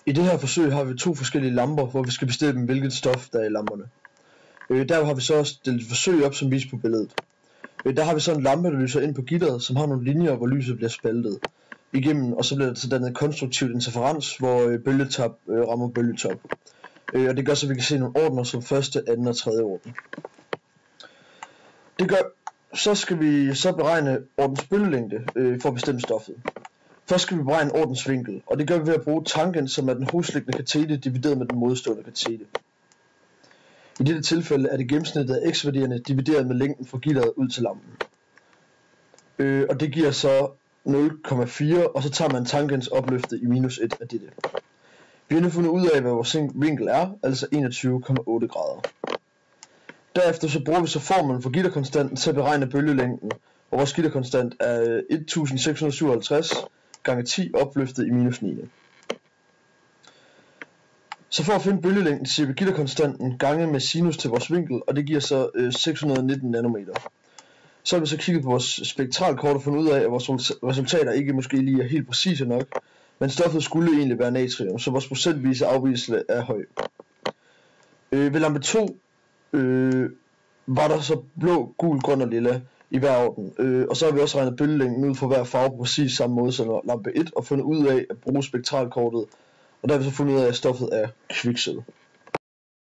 I det her forsøg har vi to forskellige lamper, hvor vi skal bestemme hvilket stof der er i lamperne. Der har vi så stillet et forsøg op som vist på billedet. Der har vi så en lampe, der lyser ind på gitteret, som har nogle linjer, hvor lyset bliver spaltet igennem, og så bliver der så dannet konstruktivt interferens, hvor bølgetop rammer bølgetop. Og det gør så, at vi kan se nogle ordener som første, anden og tredje orden. Så skal vi så beregne ordens bølgelængde for at bestemme stoffet. Først skal vi beregne ordens vinkel, og det gør vi ved at bruge tangent, som er den hosliggende katete divideret med den modstående katete. I dette tilfælde er det gennemsnittet af x-værdierne divideret med længden fra gitteret ud til lampen. Og det giver så 0,4, og så tager man tangens opløftet i minus 1 af dette. Vi har nu fundet ud af, hvad vores vinkel er, altså 21,8 grader. Derefter så bruger vi så formlen for gitterkonstanten til at beregne bølgelængden, og vores gitterkonstant er 1657 gange 10 opløftet i minus 9. Så for at finde bølgelængden siger vi gitterkonstanten gange med sinus til vores vinkel, og det giver så 619 nanometer. Så har vi så kigget på vores spektralkort og fundet ud af, at vores resultater ikke måske lige er helt præcise nok, men stoffet skulle egentlig være natrium, så vores procentvise afvigelse er høj. Ved lampe 2 var der så blå, gul, grøn og lilla i hver orden, og så har vi også regnet bølgelængden ud for hver farve på præcis samme måde som lampe 1 og fundet ud af at bruge spektralkortet, og der har vi så fundet ud af, at stoffet er kviksølv.